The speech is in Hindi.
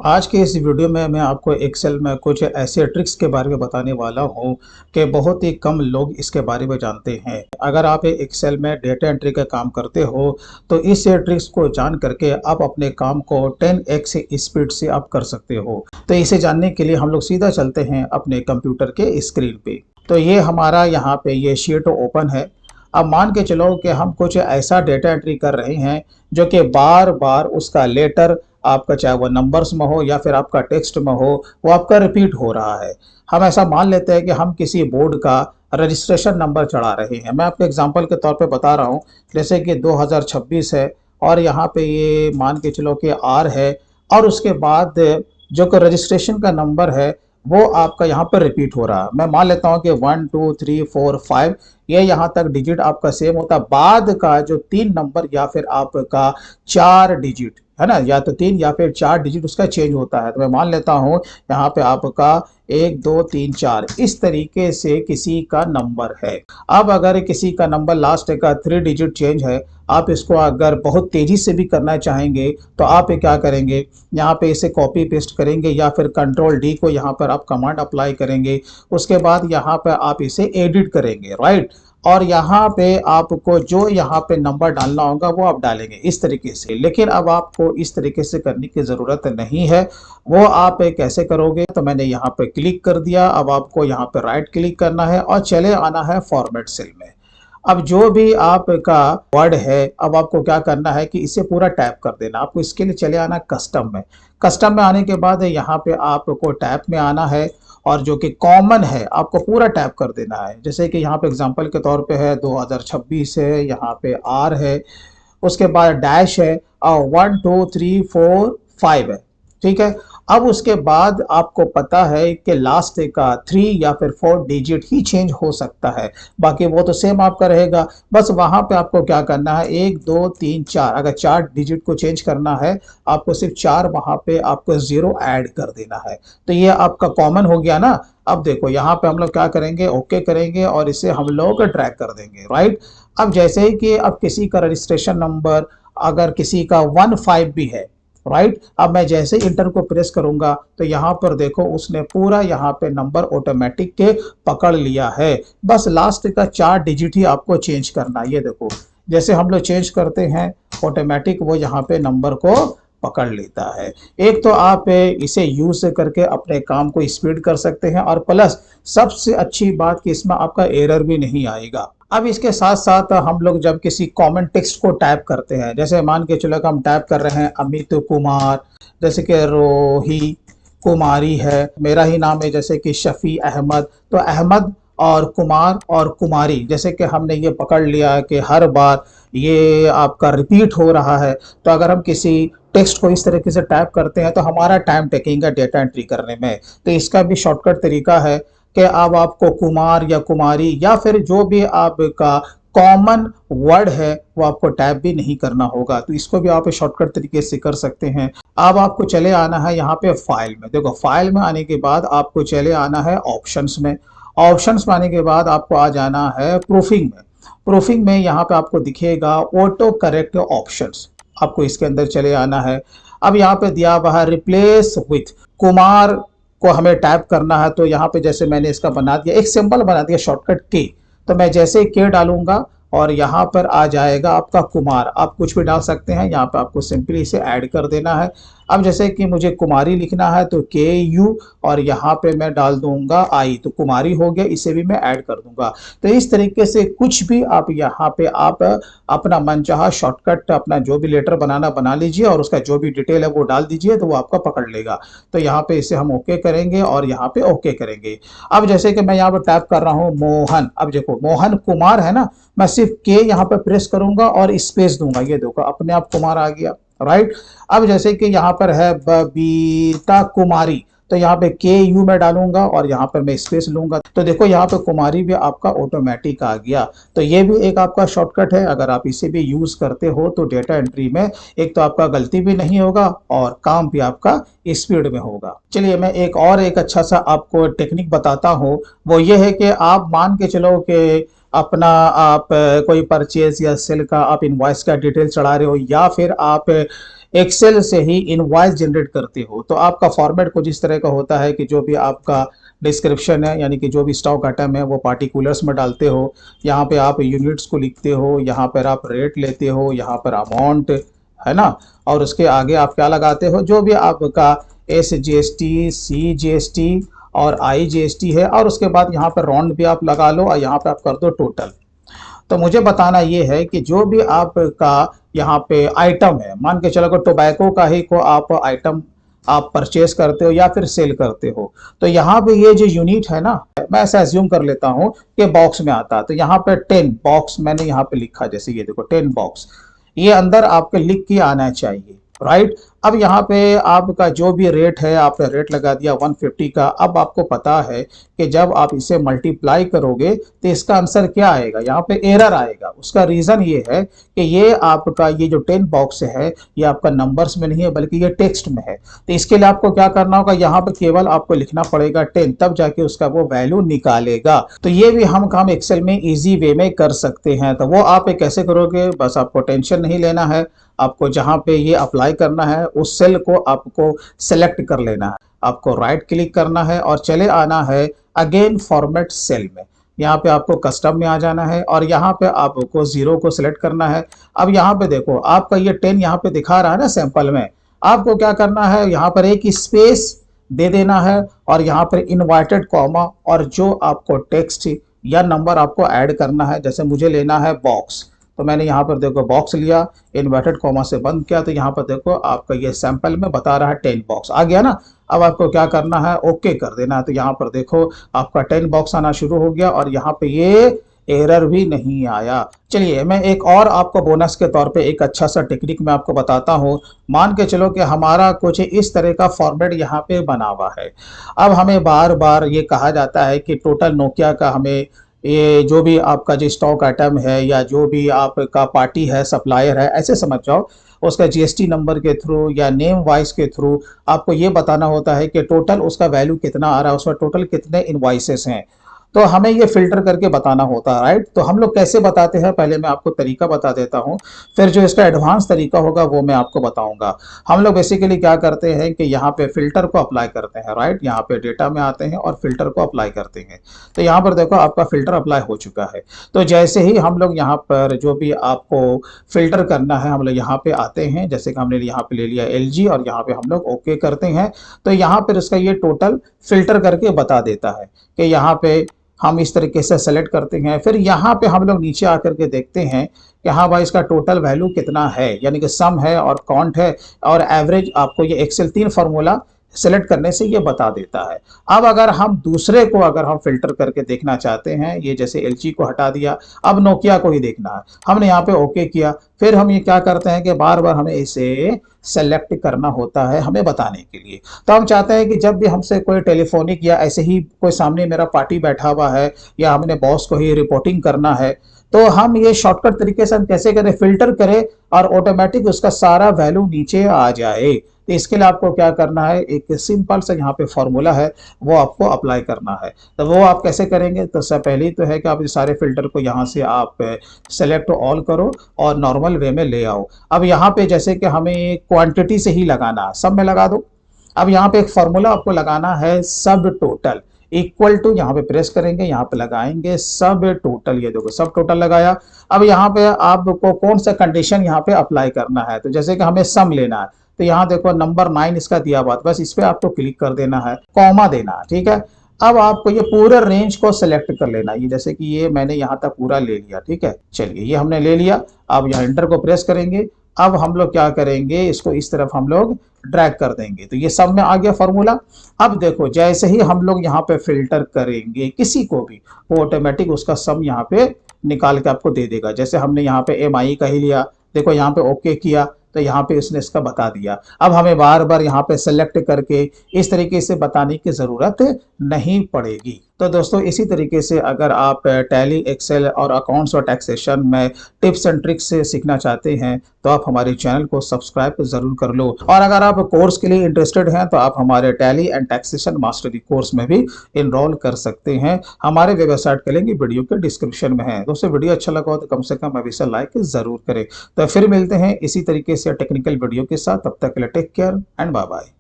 आज के इस वीडियो में मैं आपको एक्सेल में कुछ ऐसे ट्रिक्स के बारे में बताने वाला हूं कि बहुत ही कम लोग इसके बारे में जानते हैं। अगर आप एक्सेल में डेटा एंट्री का काम करते हो तो इस ट्रिक्स को जान करके आप अपने काम को 10x स्पीड से आप कर सकते हो। तो इसे जानने के लिए हम लोग सीधा चलते हैं अपने कंप्यूटर के स्क्रीन पे। तो ये हमारा यहाँ पे ये शीट ओपन है। अब मान के चलो कि हम कुछ ऐसा डेटा एंट्री कर रहे हैं जो कि बार बार उसका लेटर आपका, चाहे वो नंबर्स में हो या फिर आपका टेक्स्ट में हो, वो आपका रिपीट हो रहा है। हम ऐसा मान लेते हैं कि हम किसी बोर्ड का रजिस्ट्रेशन नंबर चढ़ा रहे हैं। मैं आपको एग्जांपल के तौर पे बता रहा हूँ, जैसे कि 2026 है और यहाँ पे ये मान के चलो कि आर है और उसके बाद जो कि रजिस्ट्रेशन का नंबर है वो आपका यहाँ पर रिपीट हो रहा है। मैं मान लेता हूँ कि 1 2 3 4 5 ये यहाँ तक डिजिट आपका सेम होता है। बाद का जो 3 नंबर या फिर आपका 4 डिजिट है ना, या तो 3 या फिर 4 डिजिट उसका चेंज होता है। तो मैं मान लेता हूँ यहाँ पे आपका 1 2 3 4 इस तरीके से किसी का नंबर है। अब अगर किसी का नंबर लास्ट का 3 डिजिट चेंज है, आप इसको अगर बहुत तेजी से भी करना चाहेंगे तो आप क्या करेंगे, यहाँ पे इसे कॉपी पेस्ट करेंगे या फिर कंट्रोल D को यहाँ पर आप कमांड अप्लाई करेंगे। उसके बाद यहाँ पे आप इसे एडिट करेंगे, राइट। और यहाँ पे आपको जो यहाँ पे नंबर डालना होगा वो आप डालेंगे इस तरीके से। लेकिन अब आपको इस तरीके से करने की ज़रूरत नहीं है। वो आप कैसे करोगे, तो मैंने यहाँ पे क्लिक कर दिया। अब आपको यहाँ पे राइट क्लिक करना है और चले आना है फॉर्मेट सेल में। अब जो भी आपका वर्ड है, अब आपको क्या करना है कि इसे पूरा टैप कर देना। आपको इसके लिए चले आना कस्टम में। कस्टम में आने के बाद यहाँ पे आपको टैप में आना है और जो कि कॉमन है आपको पूरा टैप कर देना है। जैसे कि यहाँ पे एग्जांपल के तौर पे है 2026 है, यहाँ पे आर है, उसके बाद डैश है और 1 2 3 4 5 है, ठीक है। अब उसके बाद आपको पता है कि लास्ट का 3 या फिर 4 डिजिट ही चेंज हो सकता है, बाकी वो तो सेम आपका रहेगा। बस वहां पे आपको क्या करना है, 1 2 3 4, अगर 4 डिजिट को चेंज करना है आपको सिर्फ 4 वहां पे आपको 0 ऐड कर देना है। तो ये आपका कॉमन हो गया ना। अब देखो यहाँ पे हम लोग क्या करेंगे, ओके करेंगे और इसे हम लोग ट्रैक कर देंगे, राइट। अब जैसे ही कि अब किसी का रजिस्ट्रेशन नंबर अगर किसी का 15 भी है, राइट। अब मैं जैसे इंटर को प्रेस करूंगा तो यहाँ पर देखो उसने पूरा यहाँ पे नंबर ऑटोमेटिक के पकड़ लिया है। बस लास्ट का 4 डिजिट ही आपको चेंज करना है। ये देखो जैसे हम लोग चेंज करते हैं ऑटोमेटिक वो यहाँ पे नंबर को पकड़ लेता है। एक तो आप इसे यूज करके अपने काम को स्पीड कर सकते हैं और प्लस सबसे अच्छी बात कि इसमें आपका एरर भी नहीं आएगा। अब इसके साथ साथ हम लोग जब किसी कॉमन टेक्स्ट को टाइप करते हैं, जैसे मान के चलो कि हम टाइप कर रहे हैं अमित कुमार, जैसे कि रोही कुमारी है, मेरा ही नाम है जैसे कि शफी अहमद, तो अहमद और कुमार और कुमारी जैसे कि हमने ये पकड़ लिया कि हर बार ये आपका रिपीट हो रहा है। तो अगर हम किसी टेक्स्ट को इस तरीके से टाइप करते हैं तो हमारा टाइम टेकिंग है डेटा एंट्री करने में। तो इसका भी शॉर्टकट तरीका है कि अब आपको कुमार या कुमारी या फिर जो भी आपका कॉमन वर्ड है वो आपको टाइप भी नहीं करना होगा। तो इसको भी आप शॉर्टकट तरीके से कर सकते हैं। अब आपको चले आना है यहाँ पे फाइल में। देखो फाइल में आने के बाद आपको चले आना है ऑप्शंस में। ऑप्शंस में आने के बाद आपको आ जाना है प्रूफिंग में। प्रूफिंग में यहाँ पे आपको दिखेगा ऑटो करेक्ट ऑप्शंस, आपको इसके अंदर चले आना है। अब यहाँ पे दिया हुआ है रिप्लेस विथ कुमार को हमें टाइप करना है। तो यहाँ पे जैसे मैंने इसका बना दिया, एक सिंबल बना दिया शॉर्टकट के। तो मैं जैसे के डालूंगा और यहाँ पर आ जाएगा आपका कुमार। आप कुछ भी डाल सकते हैं, यहाँ पे आपको सिंपली इसे ऐड कर देना है। अब जैसे कि मुझे कुमारी लिखना है तो KU और यहाँ पे मैं डाल दूंगा I, तो कुमारी हो गया, इसे भी मैं ऐड कर दूंगा। तो इस तरीके से कुछ भी आप यहाँ पे आप अपना मनचाहा शॉर्टकट अपना जो भी लेटर बनाना बना लीजिए और उसका जो भी डिटेल है वो डाल दीजिए तो वो आपका पकड़ लेगा। तो यहाँ पे इसे हम ओके करेंगे और यहाँ पे ओके करेंगे। अब जैसे कि मैं यहाँ पे टाइप कर रहा हूँ मोहन, अब देखो मोहन कुमार है ना, मैं सिर्फ के यहाँ पे प्रेस करूंगा और स्पेस दूंगा, ये देखो अपने आप कुमार आ गया, राइट। अब जैसे कि यहाँ पर है बबीता कुमारी, तो यहाँ पे KU में डालूंगा और यहाँ पर मैं स्पेस लूंगा, तो देखो यहाँ पे कुमारी भी आपका ऑटोमेटिक आ गया। तो ये भी एक आपका शॉर्टकट है। अगर आप इसे भी यूज करते हो तो डेटा एंट्री में एक तो आपका गलती भी नहीं होगा और काम भी आपका स्पीड में होगा। चलिए मैं एक अच्छा सा आपको टेक्निक बताता हूँ। वो ये है कि आप मान के चलो कि अपना आप कोई परचेज या सेल का आप इनवॉइस का डिटेल चढ़ा रहे हो या फिर आप एक्सेल से ही इनवॉइस जनरेट करते हो तो आपका फॉर्मेट कुछ इस तरह का होता है कि जो भी आपका डिस्क्रिप्शन है यानी कि जो भी स्टॉक आइटम है वो पार्टिकुलर्स में डालते हो। यहाँ पे आप यूनिट्स को लिखते हो, यहाँ पर आप रेट लेते हो, यहाँ पर अमाउंट है ना, और उसके आगे आप क्या लगाते हो, जो भी आपका SGST, CGST और IGST है, और उसके बाद यहाँ पर राउंड भी आप लगा लो और यहाँ पे आप कर दो टोटल। तो मुझे बताना ये है कि जो भी आपका यहाँ पे आइटम है, मान के चलो टोबैको का ही को आप आइटम आप परचेस करते हो या फिर सेल करते हो, तो यहाँ पे ये जो यूनिट है ना, मैं ऐसा एज्यूम कर लेता हूँ कि बॉक्स में आता है, तो यहाँ पे 10 बॉक्स मैंने यहाँ पे लिखा, जैसे ये देखो 10 बॉक्स, ये अंदर आपके लिख के आना चाहिए, राइट। अब यहाँ पे आपका जो भी रेट है आपने रेट लगा दिया 150 का। अब आपको पता है कि जब आप इसे मल्टीप्लाई करोगे तो इसका आंसर क्या आएगा, यहाँ पे एरर आएगा। उसका रीजन ये है कि ये आपका ये जो 10 बॉक्स है ये आपका नंबर्स में नहीं है बल्कि ये टेक्स्ट में है। तो इसके लिए आपको क्या करना होगा, यहाँ पे केवल आपको लिखना पड़ेगा 10, तब जाके उसका वो वैल्यू निकालेगा। तो ये भी हम काम एक्सेल में इजी वे में कर सकते हैं। तो वो आप कैसे करोगे, बस आपको टेंशन नहीं लेना है। आपको जहां पे ये अप्लाई करना है उस सेल को आपको सेलेक्ट कर लेना है, आपको राइट क्लिक करना है और चले आना है अगेन फॉर्मेट सेल में। यहाँ पे आपको कस्टम में आ जाना है और यहाँ पे आपको 0 को सिलेक्ट करना है। अब यहाँ पे देखो आपका ये 10 यहाँ पे दिखा रहा है ना सैंपल में, आपको क्या करना है, यहाँ पर एक स्पेस दे देना है और यहाँ पर इन्वर्टेड कॉमा और जो आपको टेक्स्ट या नंबर आपको ऐड करना है। जैसे मुझे लेना है बॉक्स, तो मैंने यहाँ पर देखो बॉक्स लिया, इन्वर्टेड कॉमा से बंद किया, तो यहाँ पर देखो आपका ये सैंपल में बता रहा है 10 बॉक्स आ गया ना। अब आपको क्या करना है, ओके कर देना है। तो यहाँ पर देखो आपका 10 बॉक्स आना शुरू हो गया और यहाँ पे ये एरर भी नहीं आया। चलिए मैं एक और आपको बोनस के तौर पे एक अच्छा सा टेक्निक मैं आपको बताता हूँ। मान के चलो कि हमारा कुछ इस तरह का फॉर्मेट यहाँ पे बना हुआ है। अब हमें बार बार ये कहा जाता है कि टोटल नोकिया का हमें ये जो भी आपका जो स्टॉक आइटम है या जो भी आपका पार्टी है, सप्लायर है, ऐसे समझ जाओ, उसका GST नंबर के थ्रू या नेम वाइज के थ्रू आपको ये बताना होता है कि टोटल उसका वैल्यू कितना आ रहा है, उसमें टोटल कितने इनवॉइसेस हैं। तो हमें ये फिल्टर करके बताना होता है, राइट। तो हम लोग कैसे बताते हैं, पहले मैं आपको तरीका बता देता हूँ, फिर जो इसका एडवांस तरीका होगा वो मैं आपको बताऊंगा। हम लोग बेसिकली क्या करते हैं कि यहाँ पे फिल्टर को अप्लाई करते हैं, राइट। यहाँ पे डेटा में आते हैं और फिल्टर को अप्लाई करते हैं। तो यहाँ पर देखो आपका फिल्टर अप्लाई हो चुका है। तो जैसे ही हम लोग यहाँ पर जो भी आपको फिल्टर करना है, हम लोग यहाँ पे आते हैं, जैसे कि हमने यहाँ पे ले लिया LG और यहाँ पे हम लोग ओके करते हैं। तो यहाँ पर इसका ये टोटल फिल्टर करके बता देता है कि यहाँ पे हम इस तरीके से सेलेक्ट करते हैं। फिर यहाँ पे हम लोग नीचे आकर के देखते हैं कि हाँ भाई इसका टोटल वैल्यू कितना है, यानी कि सम है और काउंट है और एवरेज। आपको ये एक्सेल 3 फार्मूला सेलेक्ट करने से ये बता देता है। अब अगर हम दूसरे को अगर हम फिल्टर करके देखना चाहते हैं, ये जैसे LG को हटा दिया, अब नोकिया को ही देखना है, हमने यहाँ पे ओके किया। फिर हम ये क्या करते हैं कि बार बार हमें इसे सेलेक्ट करना होता है हमें बताने के लिए। तो हम चाहते हैं कि जब भी हमसे कोई टेलीफोनिक या ऐसे ही कोई सामने मेरा पार्टी बैठा हुआ है या हमने बॉस को ही रिपोर्टिंग करना है, तो हम ये शॉर्टकट तरीके से हम कैसे करें, फिल्टर करें और ऑटोमेटिक उसका सारा वैल्यू नीचे आ जाए। तो इसके लिए आपको क्या करना है, एक सिंपल सा यहाँ पे फॉर्मूला है वो आपको अप्लाई करना है। तो वो आप कैसे करेंगे, तो सबसे पहले तो है कि आप इस सारे फिल्टर को यहाँ से आप सेलेक्ट ऑल करो और नॉर्मल वे में ले आओ। अब यहाँ पे जैसे कि हमें क्वांटिटी से ही लगाना है, सब में लगा दो। अब यहाँ पे एक फॉर्मूला आपको लगाना है, सब टोटल इक्वल टू, यहाँ पे प्रेस करेंगे, यहाँ पे लगाएंगे सब टोटल। ये देखो सब टोटल लगाया। अब यहाँ पे आपको कौन सा कंडीशन यहाँ पे अप्लाई करना है, तो जैसे कि हमें सम लेना है, तो यहाँ देखो नंबर 9 इसका दिया हुआ, बस इस पे आपको क्लिक कर देना है, कॉमा देना है, ठीक है। अब आपको ये पूरे रेंज को सिलेक्ट कर लेना है, ये जैसे कि ये मैंने यहाँ तक पूरा ले लिया, ठीक है। चलिए ये हमने ले लिया। अब यहाँ एंटर को प्रेस करेंगे। अब हम लोग क्या करेंगे, इसको इस तरफ हम लोग ड्रैग कर देंगे, तो ये सब में आ गया फॉर्मूला। अब देखो जैसे ही हम लोग यहाँ पे फिल्टर करेंगे किसी को भी, वो ऑटोमेटिक उसका सम यहाँ पे निकाल के आपको दे देगा। जैसे हमने यहाँ पे MI का ही लिया, देखो यहाँ पे ओके किया तो यहाँ पे इसने इसका बता दिया। अब हमें बार बार यहाँ पे सेलेक्ट करके इस तरीके से बताने की जरूरत नहीं पड़ेगी। तो दोस्तों इसी तरीके से अगर आप टैली, एक्सेल और अकाउंट्स और टैक्सेशन में टिप्स एंड ट्रिक्स से सीखना चाहते हैं तो आप हमारे चैनल को सब्सक्राइब ज़रूर कर लो। और अगर आप कोर्स के लिए इंटरेस्टेड हैं तो आप हमारे tally and taxation mastery course में भी इनरोल कर सकते हैं। हमारे वेबसाइट के लिंक वीडियो के डिस्क्रिप्शन में है। दोस्तों वीडियो अच्छा लगा हो तो कम से कम अभी से लाइक ज़रूर करें। तो फिर मिलते हैं इसी तरीके से टेक्निकल वीडियो के साथ, तब तक के लिए take care and bye bye.